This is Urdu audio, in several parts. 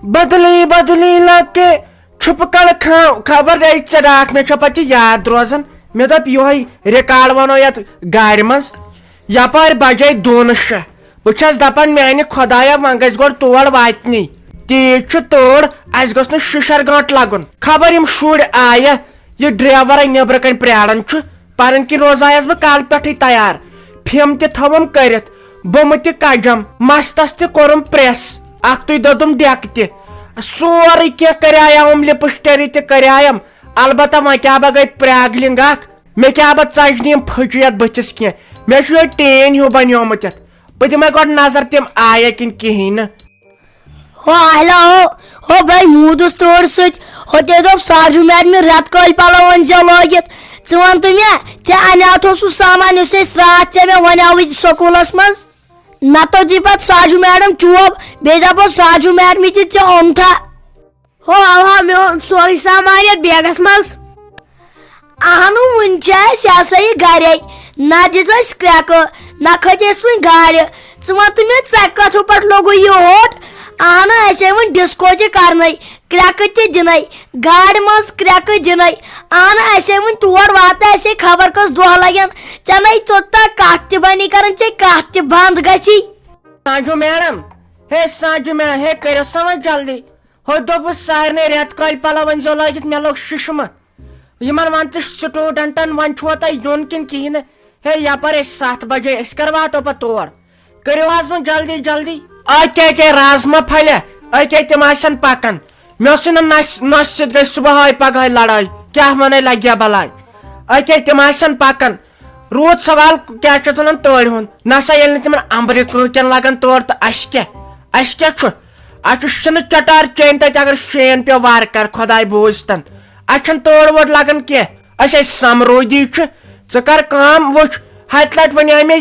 بدلی بدلی لکے چھپ کل خبر رہی چراک مے پتہ یاد روزان مے دپ یہ ریکارڈ ونو یت گاڑی مز یپار بجے 2:06 بہس دپان میانہ خدایا ون گژھِ گۄڈٕ تور واتنی تیز تور اس گوٚژھ نہٕ شِشر گٲنٛٹہٕ لگُن خبر یم شُرۍ آیہ یہ ڈرائیور نیبر کن پراران پنن کن روزایس بہ کال پٮ۪ٹھٕے تیار پھم تہ تھوم کرتھ بومہ تہ کجم مستس تہ کورم پریس اخ تُے دۄدُم ڈیک تہ سورُے کینٛہہ کریایم لپسٹری تہ کریایم البتہ وۄنۍ کیاہ بہ گٔے پریگلنگ اکھ مے کیاہ بہ ژجنہِ یم پھٕچ یتھ بٕتھِس کینٛہہ مے چھُ یہِ ٹین ہیوٗ بنیومُت یتھ بہٕ دِمے گۄڈٕ نظر تِم آیا کِنہٕ کِہیٖنۍ نہٕ ہو اہلا ہو بھائی مودس تور ست ہو تے دپ ساجو میڈم رت کل پلو ونزو لگت ژٕ تو مے ژےٚ انیاتھو سُہ سامان یُس أسۍ رات ژےٚ مےٚ ونیاوٕے سکوٗلس منٛز نتہٕ دی پتہٕ ساجو میڈم چوب بیٚیہِ دپو ساجو میڈمی تہِ ژےٚ اوٚنتھا ہو اوہا مے اوٚن سورُے سامان یتھ بیگس منٛز اہنو وُنہِ چھِ اَسہِ یہِ ہسا یہِ گرے نہ دِژ اَسہِ کرٛٮ۪کہٕ نہ کھٔتۍ أسۍ وُنہِ گاڑِ ژٕ وَن تہٕ مےٚ ژےٚ کتھو پٮ۪ٹھ لوگُے یہِ ہوٹ اہن اَسے وۄنۍ ڈسکو تہِ کرنے کرٛٮ۪کہٕ تہِ دِنے گاڑِ منٛز کرٛٮ۪کہٕ دِنے اہن اَسے وۄنۍ تور واتنہٕ اَسے خبر کٔژ دۄہ لگن ژےٚ نے توٚتام کتھ تہِ بنی کران ژےٚ کتھ تہِ بنٛد گژھی ساجو میڈم ہے ساجو میڈم ہے کٔرِو سا وۄنۍ جلدی ہو دوٚپُس سارنٕے رٮ۪تہٕ کالہِ پلو ؤنزیو لٲگِتھ مےٚ لوٚگ ششمہٕ یِمن ون تہٕ سٹوڈنٹن وۄنۍ چھُوا تۄہہِ یُن کِنہٕ کِہیٖنۍ نہٕ ہے یپٲرۍ أسۍ 7 بجے أسۍ کر واتو پتہٕ تور کٔرِو حظ وۄنۍ جلدی جلدی اکے رازما پھلہِ اکے تِم آسن پکان مےٚ اوسُے نہٕ نۄشہِ سۭتۍ گژھِ صبحٲے پگہٲے لڑٲے کیاہ ونے لگیا بلاے اکے تِم آسن پکان روٗد سوال کیاہ چھِ ونان تٲرِ ہُنٛد نسا ییٚلہِ نہٕ تِمن امبرِ کۭتٮ۪ن لگان تور تہٕ اسہِ کیاہ چھُ اسہِ چھُنہٕ چٹار چینۍ تتہِ اگر شین پیٚو وارٕ کار خۄداے بوٗزتن اسہِ چھُنہٕ تور وور لگان کینٛہہ أسۍ ٲسۍ سمروٗدی چھِ ژٕ کر کٲم وٕچھ ہتہِ لٹہِ ونے مے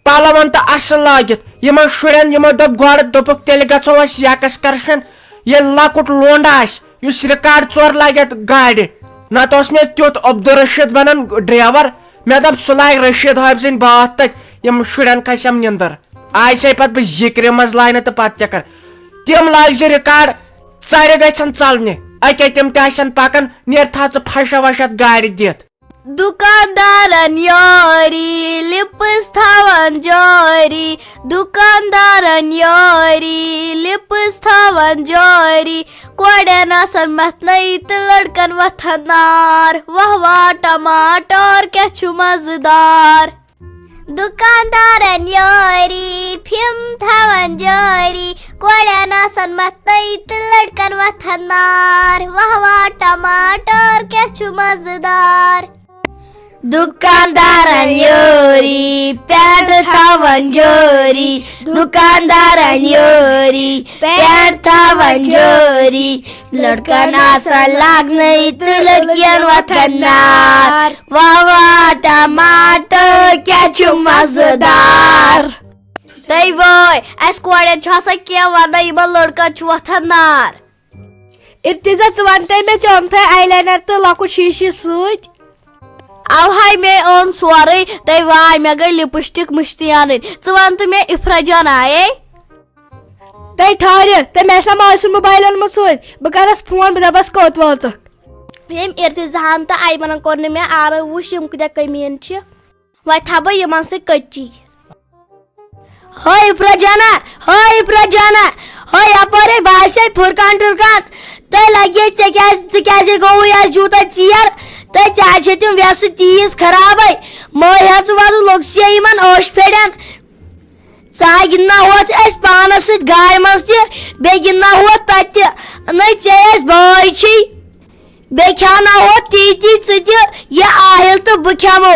پلون تہٕ اصل لٲگِتھ یِمن شُرٮ۪ن یِمو دوٚپ گۄڈٕ دوٚپُکھ تیٚلہِ گژھو أسۍ ایکسکرشن ییٚلہِ لۄکُٹ لونڈ آسہِ یُس رِکارڈ ژور لگہِ اتھ گاڑِ نتہٕ اوس مےٚ تیُتھ عبدالرشید بنان ڈرایور مےٚ دوٚپ سُہ لاگہِ رشیٖد ہٲبۍ سٕنٛدۍ باتھ تتہِ یِم شُرٮ۪ن کھسٮ۪م نِندٕر آسے پتہٕ بہٕ ذِکرِ منٛز لاینہٕ تہٕ پتہٕ کیاہ کر تِم لاگہِ زِ رِکارڈ ژرِ گژھن ژلنہِ اکے تِم تہِ آسن پکان نیر تھاو ژٕ پھشا وش اتھ گاڑِ دِتھ دُکاندارن یوری لپس تھاوان جوری دُکاندارن یوری لپس تھاوان جوری کوڑٮ۪ن آسان متھنٲیِتھ تہٕ لڑکن وتھان نار واہ واہ ٹماٹر کیاہ چھُ مزٕدار دُکاندارن یوری فِم تھاوان جٲری کوڑٮ۪ن آسان متھنٲیِتھ تہٕ لڑکن وتھان نار واہ واہ ٹماٹر کیاہ چھُ مزٕدار دُکاندارن یوری پینٹ تھاوان جوری دُکاندارن یوری پینٹ تھاوان جوری لڑکن آسان لاگنٲیِتھ تہٕ لڑکین وتھان نار واہ واہ ٹماٹر کیاہ چھُ مزٕدار تٔے وٲے اسہِ کورٮ۪ن چھُ آسان کینٛہہ ونان یِمن لڑکن چھُ وتھان نار ارتزا ژٕ ون تہٕ مےٚ ژےٚ اوٚنتھا آی لاینر تہٕ لۄکُٹ شیٖشہِ سۭتۍ اوہاے مے اوٚن سورُے تٔے واے مےٚ گٔے لپسٹک مٔشتٕے اَنٕنۍ ژٕ ون تہٕ مےٚ افرا جان آیے تٔے ٹھہرِ تٔمۍ آسہِ ماجہِ سُنٛد موبایل اوٚنمُت سۭتۍ بہٕ کرس فون بہٕ دپس کوٚت وٲژٕکھ ییٚمۍ ارتزاہن تہٕ ایمنن کوٚر نہٕ مےٚ آرٕ وٕچھ یِم کۭتیاہ کٔمیٖن چھِ وۄنۍ تھاو بہٕ یِمن سۭتۍ کٔچی ہٲے افرا جانا ہٲے یپٲرۍ باسے پھُرکان ٹُرکان تۄہہِ لگے ژٕ کیازِ گوٚوُے آز یوٗتاہ ژیر تہٕ ژےٚ چھِ تِم ویسہٕ تیٖژ خرابے مٲے ہٮ۪ژٕ وَلہٕ لوٚگسے یِمن ٲش پھیرٮ۪ن ژٕ گِنٛدناوہوتھ أسۍ پانس سۭتۍ گاڑِ منٛز تہِ بیٚیہِ گِنٛدناوہوتھ تتہِ تہِ نٔے ژےٚ اَسہِ بٲے چھِی بیٚیہِ کھٮ۪وناوہوتھ تی ژٕ تہِ یہِ آہِل تہٕ بہٕ کھٮ۪مو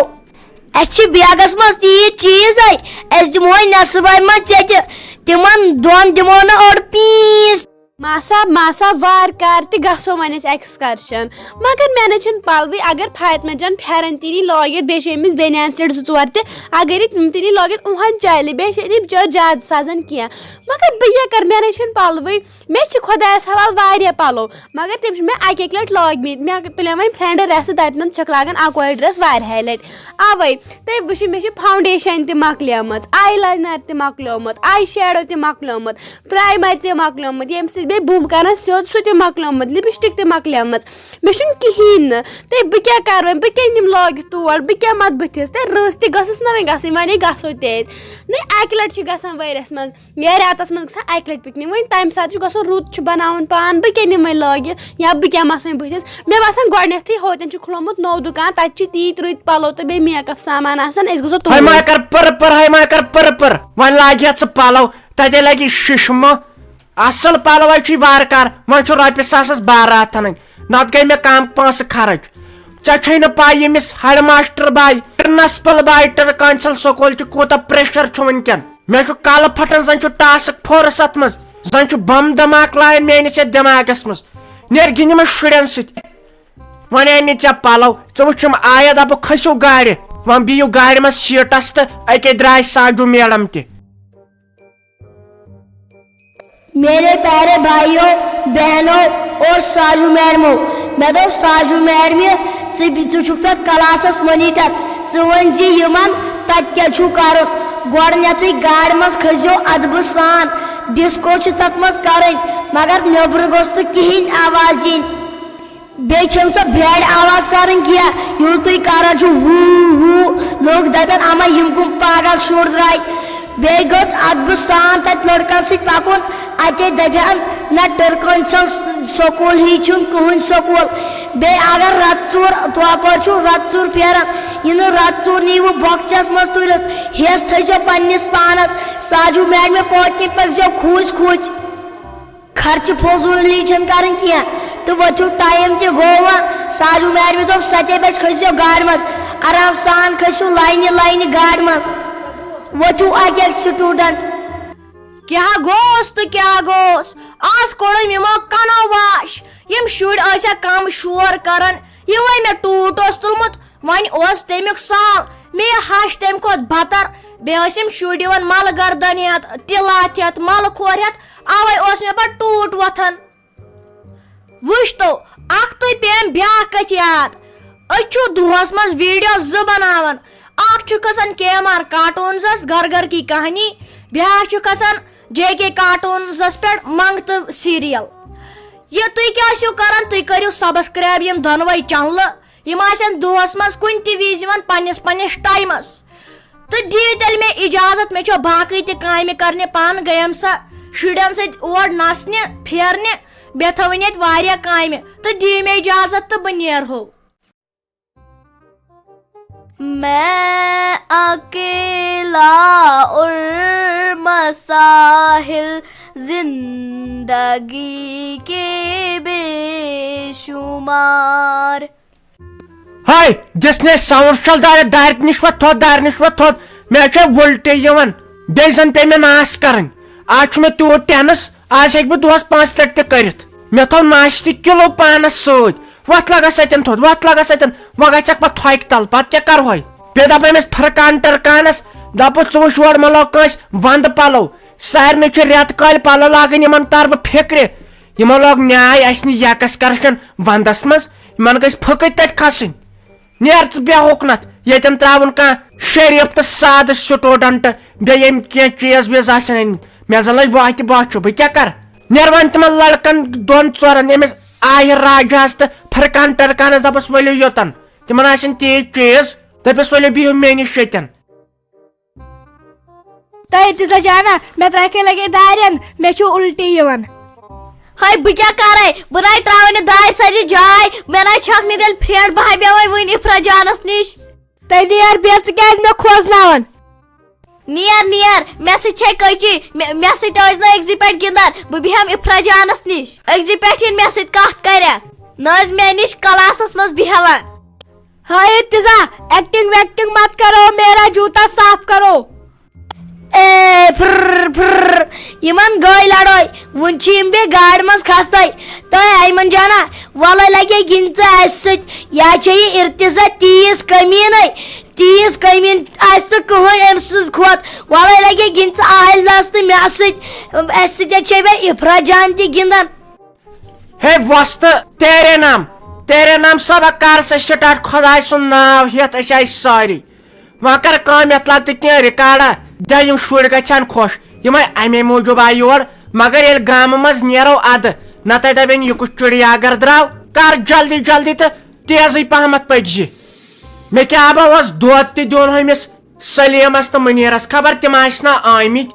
اسہِ چھِ بیگس منٛز تیٖتۍ چیٖزے أسۍ دِمہوے نٮ۪صبے منٛز ژےٚ تہِ تِمن دۄن دِمو نہٕ اوٚڑ پیٖس ماسا وار کار تہِ گژھو وۄنۍ أسۍ ایکسکرشن مگر مےٚ نہ چھنہٕ پلوٕے اگر فاطمہ جان پھیرن تہِ نی لٲگِتھ بیٚیہِ چھِ أمِس بینیان سیٹ 2-4 تہِ اگر یہِ تِم تہِ نی لٲگِتھ اُہن چلہِ بیٚیہِ چھِ یہِ بِچٲر زیادٕ سزان کینٛہہ مگر بہٕ کیٛاہ کرٕ مےٚ نہ چھنہٕ پلوٕے مےٚ چھِ خۄدایس حوالہٕ واریاہ پلو مگر تِم چھِ مےٚ اکہِ لٹہِ لٲگمٕتۍ مےٚ تُلے وۄنۍ فرینڈ رٮ۪سہٕ دپہِ چھکھ لاگان اکوے ڈرس واریاہہِ لٹہِ اوے تُہۍ وٕچھِو مےٚ چھِ فاوڈیشن تہِ مۄکلیمٕژ آی لاینر تہِ مۄکلیومُت آی شیڈو تہِ مۄکلیومُت پرایمر تہِ مۄکلیومُت ییٚمہِ سۭتۍ بیٚیہِ بُم کران سیوٚد سُہ تہِ مۄکلیومُت لِپسٹِک تہِ مۄکلیمٕژ مےٚ چھُنہٕ کِہیٖنۍ نہٕ تہٕ بہٕ کیٛاہ کَرٕ وۄنۍ بہٕ کیٛاہ نِمہٕ لٲگِتھ تور بہٕ کیٛاہ مَتہٕ بٕتھِس تہٕ رٕژ تہِ گٔژھٕس نہٕ وۄنۍ گژھٕنۍ وۄنۍ گژھو تہِ أسۍ نہ اَکہِ لَٹہِ چھِ گژھان ؤرِیَس منٛز یا رٮ۪تَس منٛز گژھان اَکہِ لَٹہِ پِکنِک وۄنۍ تَمہِ ساتہٕ چھُ گژھُن رُت چھُ بَناوُن پان بہٕ کیٛاہ نِمہٕ وۄنۍ لٲگِتھ یا بہٕ کیٛاہ مَسٕنۍ بٕتھِس مےٚ باسان گۄڈٕنٮ۪تھٕے ہوتٮ۪ن چھُ کھُلومُت نوٚو دُکان تَتہِ چھِ تیٖتۍ رٕتۍ پَلو تہٕ بیٚیہِ میک اپ سامان آسان أسۍ گژھو ہے ما کر پٔر وۄنۍ لاگہِ ژٕ پَلو تَتے لگی شِشمہٕ اصل پَلو چھُے وارٕ کار وۄنۍ چھُ رۄپیہِ ساسَس بارات اَنٕنۍ نتہٕ گٔے مےٚ کم پونٛسہٕ خرٕچ ژےٚ چھے نہٕ پاے ییٚمِس ہیڈ ماسٹر باے پرنسپل باے کونسل سکوٗل چھُ کوٗتاہ پریشر چھُ وٕنکٮ۪ن مےٚ چھُ کلہٕ پھٹان زن چھُ ٹاسک فورس اتھ منٛز زن چھُ بم دھماکہٕ لایان میٲنِس یتھ دٮ۪ماغس منٛز نیر گِنٛد یِمن شُرٮ۪ن سۭتۍ وۄنۍ اَنہِ ژےٚ پَلو ژٕ وٕچھ یِم آیا دپُکھ کھٔسِو گاڑِ وۄنۍ بِہِو گاڑِ منٛز سیٖٹس تہٕ أکے درٛاے ساجوٗ میڈم تہِ میرے پیارے بھائیوں بہنوں اور ساجو میڈمو میں دوٚپ ساجو میڈمہِ ژٕ چھُکھ تتھ کلاسس مونیٹر ژٕ ؤنۍ زِ یِمن تتہِ کیٛاہ چھُو کرُن گۄڈٕنیتھٕے گاڑِ منٛز کھٔسۍزیو ادبہٕ سان ڈسکو چھِ تتھ منٛز کرٕنۍ مگر نیٚبرٕ گوٚژھ نہٕ کِہینۍ آواز یِنۍ بیٚیہِ چھنہٕ سۄ بیڈ آواز کرٕنۍ کینٛہہ ییٚلہِ تُہۍ کران چھِو ہوٗ ہوٗ لُکھ دپن اما یِم کُم پاگل شُر درٛاے بیٚیہِ گٔژھ ادبہٕ سان تتہِ لڑکن سۭتۍ پکُن اتے دپن نہ ٹٔرکٲنۍ سُنٛد سکوٗل ہی چھُنہٕ کٕہٕنۍ سکوٗل بیٚیہِ اگر رتہٕ ژوٗر توپٲرۍ چھُو رتہٕ ژوٗر پھیران یہِ نہٕ رتہٕ ژوٗر نیٖوٕ بۄکچس منٛز تُلِتھ ہیٚس تھٲیزیو پننِس پانس ساجوٗ میڈمہِ پوتۍ کِنۍ پٔکزیو کھوٗژ کھوٗژ خرچہٕ فضوٗلی چھنہٕ کرٕنۍ کینٛہہ تہٕ ؤتھِو ٹایم تہِ گوٚو وۄنۍ ساجوٗ میڈمہِ دوٚپ 7 بجہِ کھٔسۍزیو گاڑِ منٛز آرام سان کھٔسِو لاینہِ گاڑِ منٛز ؤتھِو اکہِ اکہِ سٹوٗڈنٹ کیٛاہ گوٚوُس تہٕ کیٛاہ گوٚوُس آز کوٚڑُم یِمو کنو واش یِم شُرۍ ٲسیا کم شور کران یِہوے مےٚ ٹوٗٹ اوس تُلمُت وۄنۍ اوس تمیُک سال مےٚ ہش تمہِ کھۄتہٕ بدتر بیٚیہِ ٲسۍ یِم شُرۍ یِوان ملہٕ گردن ہٮ۪تھ تِلات ہٮ۪تھ ملہٕ کھور ہٮ۪تھ اوے اوس مےٚ پتہٕ ٹوٗٹ وۄتھان وٕچھ تو اکھتُے پیٚیَم بیٛاکھ کتھ یاد أسۍ چھُ دۄہس منٛز ویٖڈیو 2 بناوان اکھ چھُ کھسان KMR کارٹوٗنزس گھر گھر کی کہانی بیٛاکھ چھُ کھسان JK کارٹوٗنزس پٮ۪ٹھ منگتہٕ سیٖریل یہِ تُہۍ کیٛاہ ٲسِو کران تُہۍ کٔرِو سبسکرایب یِم دۄنوے چنلہٕ یِم آسن دۄہس منٛز کُنہِ تہِ وِزِ یِوان پننِس ٹایمس تہٕ دِیِو تیٚلہِ مےٚ اِجازت مےٚ چھو باقٕے تہِ کامہِ کرنہِ پانہٕ گٔیم سا شُرٮ۪ن سۭتۍ اور نژنہِ پھیرنہِ بیٚیہِ تھٲوٕنۍ ییٚتہِ واریاہ کامہِ تہٕ دِیِو مےٚ اِجازت تہٕ بہٕ نیرہو میں اکیلا اور مساحل زندگی کے بے شمار ہے دِسنے ساوُنٛڈ چھل دارِ نِش وۄتھ تھوٚد مےٚ چھےٚ وُلٹی یِوان بیٚیہِ زن پیٚیہِ مےٚ ناس کرٕنۍ آز چھُ مےٚ تیوٗت ٹینس آز ہیٚکہِ بہٕ دۄہس 5 لٹہِ تہِ کٔرِتھ مےٚ تھوٚو ناشتہٕ کِلوٗ پانس سۭتۍ وۄتھ لگس اتٮ۪ن تھوٚد وۄنۍ گژھکھ پتہٕ تھوکہِ تل پتہٕ کیٛاہ کرہوے بیٚیہِ دپ أمِس فرقان ٹرکانس دپُس ژٕ وٕچھ یورٕ مےٚ لوگ کٲنٛسہِ ونٛدٕ پلو سارنٕے چھِ رٮ۪تہٕ کالہِ پلو لاگٕنۍ یِمن تر بہٕ فِکرِ یِمو لوگ نیاے اسہِ نہٕ ایکسکرشن ونٛدس منٛز یِمن گژھِ پھٕکٕتۍ تتہِ کھسٕنۍ نیر ژٕ بیہوکھ نتھ ییٚتٮ۪ن تراوُن کانٛہہ شریٖف تہٕ سادٕ سٹوٗڈنٹ بیٚیہِ یِم کینٛہہ چیٖز ویٖز آسن أنمٕتۍ مےٚ زن لٔج واہہِ باسچو بہٕ کیٛاہ کرٕ نیر وۄنۍ تِمن لڑکن 2-4 أمِس آہِر راجاہس تہٕ فرقان ٹرکانس دپس ؤلِو یوٚتن تِمن آسن تیٖتۍ چیٖز دپس ؤلِو بِہِو مےٚ نِش ییٚتٮ۪ن تۄہہِ تہِ سجانا مےٚ ترٛایکھے لگے دارٮ۪ن مےٚ چھُ الٹی یِوان ہے بہٕ کیٛاہ کرے بہٕ نَے تراوے نہٕ دارِ سجہِ جاے مےٚ نَے چھکھ نہٕ تیٚلہِ فرینڈ بہٕ بیٚہوے وٕنہِ اِفرا جانس نِش تۄہہِ نیر بیٚیہِ ژٕ کیٛازِ مےٚ کھوژناوان نیر مےٚ سۭتۍ چھے کٔچی مےٚ سۭتۍ ٲسۍ نہٕ أکزِ پٮ۪ٹھ گِنٛدان بہٕ بیٚہمہٕ اِفرا جانس نِش أکزِ پٮ۪ٹھ یِن مےٚ سۭتۍ کتھ کریکھ نہ ٲسۍ مےٚ نِش کلاسس منٛز بیہوان ہاے ارتضا ایکٹنگ ویکٹنگ مت کرو میرا جوتا صاف کرو یِمن گٔے لڑٲے وُنہِ چھِ یِم بیٚیہِ گاڑِ منٛز کھستے تۄہہِ ایمن جانا وَلے لگے گِنٛد ژٕ اَسہِ سۭتۍ یا چھے یہِ ارتضا تیٖژ کٔمیٖنٕے آسہِ نہٕ کٕہٕنۍ أمۍ سٕنٛز کھۄتہٕ وَلے لگے گِنٛد ژٕ عادلس تہٕ مےٚ سۭتۍ اَسہِ سۭتۍ چھے بیٚیہِ اِفرا جان تہِ گِنٛدان ہے وۄستہٕ تیرے نام سبق کر سا سٹارٹ خۄداے سُنٛد ناو ہٮ۪تھ أسۍ آیہِ سٲری وۄنۍ کر کٲم یتھ لگ تہٕ کینٛہہ رِکاڈا دِ یِم شُرۍ گژھن خۄش یِمے امے موٗجوٗب آیہِ یور مگر ییٚلہِ گامہٕ منٛز نیرو اَدٕ نتہٕ دپن یہِ کُس چڑیا گر درٛاو کر جلدی جلدی تہٕ تیزٕے پہمتھ پٔکزِ مےٚ کیٛاہ با اوس دۄد تہِ دیُن ہُمِس سلیمس تہٕ مُنیٖرس خبر تِم آسہِ نا آمٕتۍ